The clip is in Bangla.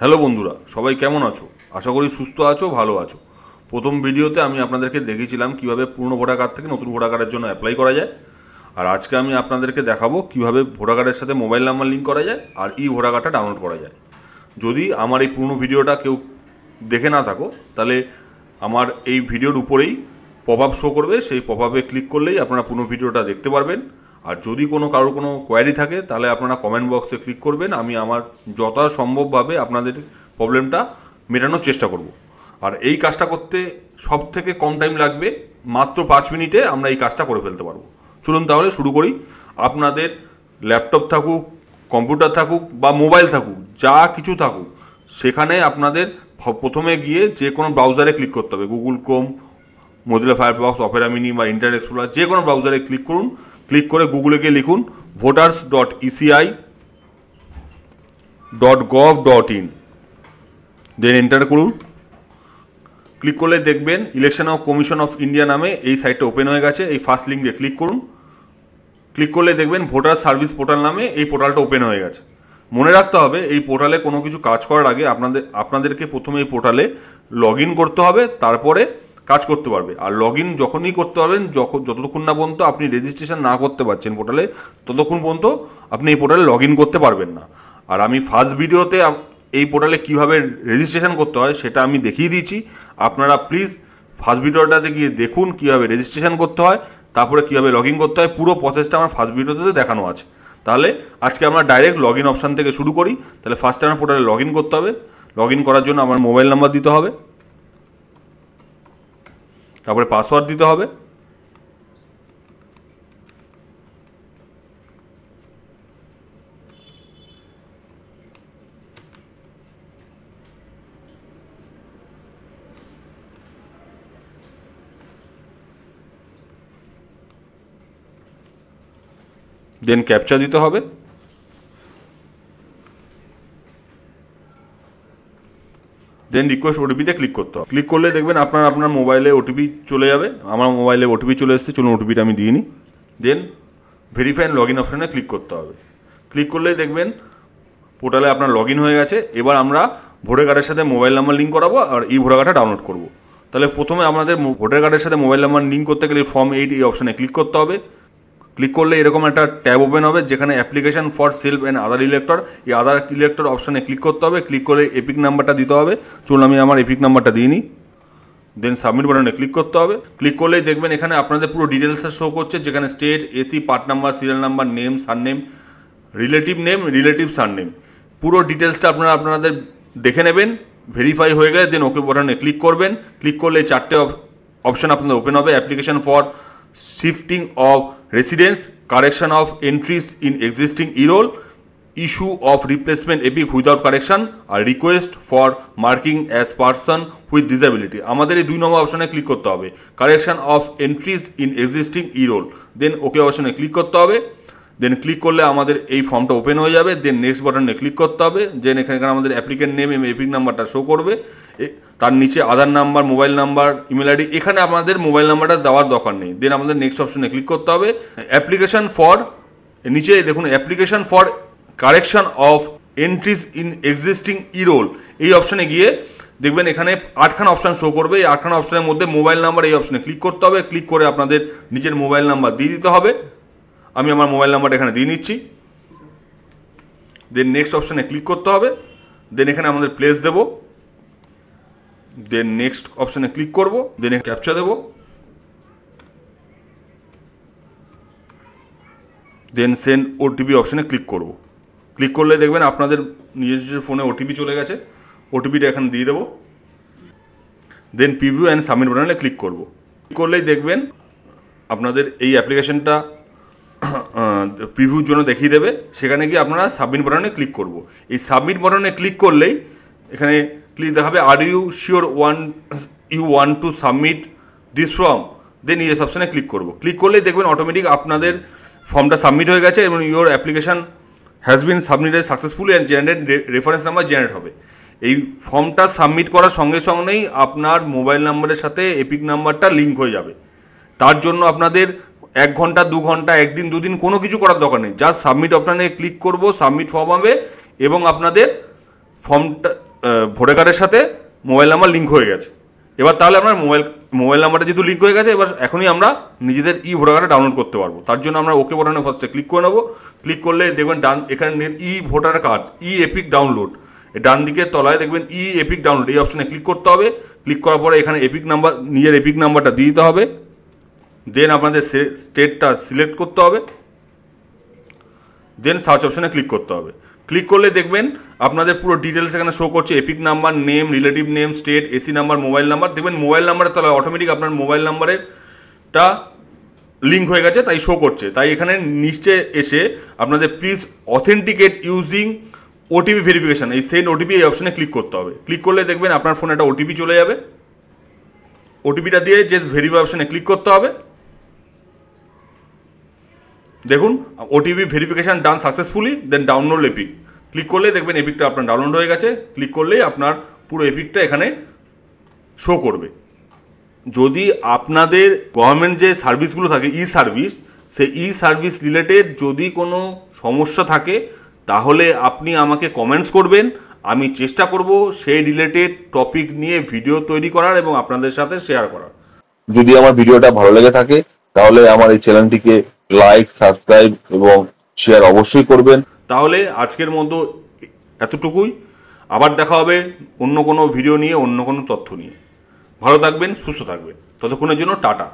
হ্যালো বন্ধুরা, সবাই কেমন আছো? আশা করি সুস্থ আছো, ভালো আছো। প্রথম ভিডিওতে আমি আপনাদেরকে দেখিয়েছিলাম কিভাবে পুরনো ভোটার কার্ড থেকে নতুন ভোটার কার্ডের জন্য অ্যাপ্লাই করা যায়। আর আজকে আমি আপনাদেরকে দেখাবো কিভাবে ভোটার কার্ডের সাথে মোবাইল নাম্বার লিঙ্ক করা যায় আর ই ভোটার কার্ডটা ডাউনলোড করা যায়। যদি আমার এই পুরনো ভিডিওটা কেউ দেখে না থাকো, তাহলে আমার এই ভিডিওর উপরেই পপ আপ শো করবে, সেই পপ আপে ক্লিক করলেই আপনারা পুরনো ভিডিওটা দেখতে পারবেন। আর যদি কারোর কোনো কোয়ারি থাকে তাহলে আপনারা কমেন্ট বক্সে ক্লিক করবেন, আমি আমার যথাসম্ভবভাবে আপনাদের প্রবলেমটা মেটানোর চেষ্টা করব। আর এই কাজটা করতে সব থেকে কম টাইম লাগবে, মাত্র 5 মিনিটে আমরা এই কাজটা করে ফেলতে পারবো। চলুন তাহলে শুরু করি। আপনাদের ল্যাপটপ থাকুক, কম্পিউটার থাকুক বা মোবাইল থাকুক, যা কিছু থাকুক, সেখানে আপনাদের প্রথমে গিয়ে যে কোনো ব্রাউজারে ক্লিক করতে হবে। Google Chrome, Mozilla Firefox, Opera mini বা ইন্টারনেট এক্সপ্লোরার, যে কোনো ব্রাউজারে ক্লিক করুন। ক্লিক করে গুগলে গিয়ে লিখুন voters.eci.gov.in, দেন এন্টার করুন। ক্লিক করলে দেখবেন election of commission of India নামে এই সাইটটা ওপেন হয়ে গেছে। এই ফার্স্ট লিঙ্কে ক্লিক করুন। ক্লিক করলে দেখবেন ভোটার সার্ভিস পোর্টাল নামে এই পোর্টালটা ওপেন হয়ে গেছে। মনে রাখতে হবে, এই পোর্টালে কোনো কিছু কাজ করার আগে আপনাদেরকে প্রথমে এই পোর্টালে লগ ইন করতে হবে, তারপরে কাজ করতে পারবে। আর লগ ইন যখনই করতে পারবেন, যতক্ষণ না পর্যন্ত আপনি রেজিস্ট্রেশন না করতে পারছেন পোর্টালে, ততক্ষণ পর্যন্ত আপনি এই পোর্টালে লগ ইন করতে পারবেন না। আর আমি ফার্স্ট ভিডিওতে এই পোর্টালে কীভাবে রেজিস্ট্রেশন করতে হয় সেটা আমি দেখিয়ে দিয়েছি। আপনারা প্লিজ ফার্স্ট ভিডিওটাতে গিয়ে দেখুন কীভাবে রেজিস্ট্রেশন করতে হয়, তারপরে কীভাবে লগ ইন করতে হয়। পুরো প্রসেসটা আমার ফার্স্ট ভিডিওতে দেখানো আছে। তাহলে আজকে আমরা ডাইরেক্ট লগ ইন অপশান থেকে শুরু করি। তাহলে ফার্স্টে আমার পোর্টালে লগ ইন করতে হবে। লগ ইন করার জন্য আমার মোবাইল নাম্বার দিতে হবে, তারপরে পাসওয়ার্ড দিতে হবে। দেন ক্যাপচা দিতে হবে। দেন রিকোয়েস্ট ওটিপিতে ক্লিক করতে হবে। ক্লিক করলে দেখবেন আপনার মোবাইলে ওটিপি চলে যাবে। আমার মোবাইলে ওটিপি চলে এসেছে, চলুন ওটিপিটা আমি দিয়ে নিই। Then verify and log in অপশানে ক্লিক করতে হবে। ক্লিক করলেই দেখবেন পোর্টালে আপনার লগ ইন হয়ে গেছে। এবার আমরা ভোটার কার্ডের সাথে মোবাইল নাম্বার লিঙ্ক করাবো আর এই ভোটার কার্ডটা ডাউনলোড করবো। তাহলে প্রথমে আমাদের ভোটার কার্ডের সাথে মোবাইল নাম্বার লিঙ্ক করতে গেলে ফর্ম 8 এই অপশানে ক্লিক করতে হবে। ক্লিক করলে এরকম একটা ট্যাব ওপেন হবে, যেখানে application for self and other elector, এই আদার ইলেক্টর অপশানে ক্লিক করতে হবে। ক্লিক করে এপিক নাম্বারটা দিতে হবে। চলুন আমি আমার এপিক নাম্বারটা দিয়ে নিই। দেন সাবমিট বাটনে ক্লিক করতে হবে। ক্লিক করলেই দেখবেন এখানে আপনাদের পুরো ডিটেলসটা শো করছে, যেখানে state, AC, part number, serial number, name, surname, relative surname, পুরো ডিটেলসটা আপনাদের দেখে নেবেন। ভেরিফাই হয়ে গেলে দেন ওকে বাটনে ক্লিক করবেন। ক্লিক করলে 4টে অপশান আপনাদের ওপেন হবে। Application for shifting of residence, correction of entries in existing E roll, issue of replacement EPIC without correction, আর request for marking as person with disability. আমাদের এই 2 নম্বর অপশানে ক্লিক করতে হবে, correction of entries in existing E roll. Then okay অপশানে ক্লিক করতে হবে। দেন ক্লিক করলে আমাদের এই ফর্মটা ওপেন হয়ে যাবে। দেন নেক্সট বাটনে ক্লিক করতে হবে। দেন এখানে আমাদের অ্যাপ্লিকেন্ট নেম এবং এপিক নাম্বারটা শো করবে। তার নিচে Aadhaar number, mobile number, email ID, এখানে আমাদের মোবাইল নাম্বারটা দেওয়ার দরকার নেই। দেন আমাদের নেক্সট অপশনে ক্লিক করতে হবে। অ্যাপ্লিকেশন ফর, নিচে দেখুন application for correction of entries in existing ইরোল, এই অপশানে গিয়ে দেখবেন এখানে 8খানা অপশান শো করবে। এই 8খানা অপশানের মধ্যে মোবাইল নাম্বার এই অপশানে ক্লিক করতে হবে। ক্লিক করে আপনাদের নিজের মোবাইল নাম্বার দিয়ে দিতে হবে। আমি আমার মোবাইল নাম্বারটা এখানে দিয়ে নিচ্ছি। দেন নেক্সট অপশানে ক্লিক করতে হবে। দেন এখানে আমাদের প্লেস দেবো। দেন নেক্সট অপশানে ক্লিক করব। দেন ক্যাপচা দেবো। দেন সেন্ড ওটিপি অপশানে ক্লিক করব। ক্লিক করলে দেখবেন আপনাদের নিজস্ব ফোনে ওটিপি চলে গেছে। ওটিপিটা এখানে দিয়ে দেবো। দেন প্রিভিউ অ্যান্ড সাবমিট বাটনে ক্লিক করব। ক্লিক করলেই দেখবেন আপনাদের এই অ্যাপ্লিকেশনটা প্রিভিউর জন্য দেখিয়ে দেবে। সেখানে গিয়ে আপনারা সাবমিট বাটনে ক্লিক করব। এই সাবমিট বাটনে ক্লিক করলেই এখানে ক্লিক দেখাবে, are you sure you want to submit this form. Then yes অপশানে ক্লিক করব। ক্লিক করলেই দেখবেন অটোমেটিক আপনাদের ফর্মটা সাবমিট হয়ে গেছে এবং your application has been submitted successfully and generate reference number generate হবে। এই ফর্মটা সাবমিট করার সঙ্গে সঙ্গেই আপনার মোবাইল নাম্বারের সাথে এপিক নাম্বারটা লিঙ্ক হয়ে যাবে। তার জন্য আপনাদের 1 ঘন্টা 2 ঘন্টা, 1 দিন 2 দিন কোনো কিছু করার দরকার নেই। জাস্ট সাবমিট অপশানে ক্লিক করব, সাবমিট ফর্ম হবে এবং আপনাদের ফর্মটা ভোটার কার্ডের সাথে মোবাইল নাম্বার লিঙ্ক হয়ে গেছে। এবার তাহলে আপনার মোবাইল নাম্বারটা যেহেতু লিঙ্ক হয়ে গেছে, এবার এখনই আমরা নিজেদের ভোটার কার্ডটা ডাউনলোড করতে পারবো। তার জন্য আমরা ওকে বাটনে ফার্স্টে ক্লিক করে নেবো। ক্লিক করলে দেখবেন এখানে ভোটার কার্ড এপিক ডাউনলোড, ডান দিকের তলায় দেখবেন এপিক ডাউনলোড, এই অপশনে ক্লিক করতে হবে। ক্লিক করার পরে এখানে নিজের এপিক নাম্বারটা দিয়ে দিতে হবে। দেন আপনাদের স্টেটটা সিলেক্ট করতে হবে। দেন সার্চ অপশনে ক্লিক করতে হবে। ক্লিক করলে দেখবেন আপনাদের পুরো ডিটেলস এখানে শো করছে, epic number, name, relative name, state, AC number, mobile number. দেখবেন মোবাইল নাম্বারের তলায় অটোমেটিক আপনার মোবাইল নাম্বারেরটা লিঙ্ক হয়ে গেছে, তাই শো করছে। তাই এখানে নিচে এসে আপনাদের please authenticate using OTP verification, এই সেন্ড ওটিপি এই অপশনে ক্লিক করতে হবে। ক্লিক করলে দেখবেন আপনার ফোনে একটা ওটিপি চলে যাবে। ওটিপিটা দিয়ে যে ভেরিফাই অপশনে ক্লিক করতে হবে। দেখুন ওটিপি ভেরিফিকেশন ডান সাকসেসফুলি, দেন ডাউনলোড এপিক। ক্লিক করলে দেখবেন এপিকটা আপনার ডাউনলোড হয়ে গেছে। ক্লিক করলেই আপনার পুরো এপিকটা এখানে শো করবে। যদি আপনাদের গভর্নমেন্ট যে সার্ভিসগুলো থাকে সার্ভিস, সেই সার্ভিস রিলেটেড যদি কোনো সমস্যা থাকে তাহলে আপনি আমাকে কমেন্টস করবেন। আমি চেষ্টা করব সেই রিলেটেড টপিক নিয়ে ভিডিও তৈরি করার এবং আপনাদের সাথে শেয়ার করার। যদি আমার ভিডিওটা ভালো লেগে থাকে তাহলে আমার এই চ্যানেলটিকে লাইক, সাবস্ক্রাইব এবং শেয়ার অবশ্যই করবেন। তাহলে আজকের মতো এতটুকুই। আবার দেখা হবে অন্য কোনো ভিডিও নিয়ে, অন্য কোনো তথ্য নিয়ে। ভালো থাকবেন, সুস্থ থাকবেন। ততক্ষণের জন্য টাটা।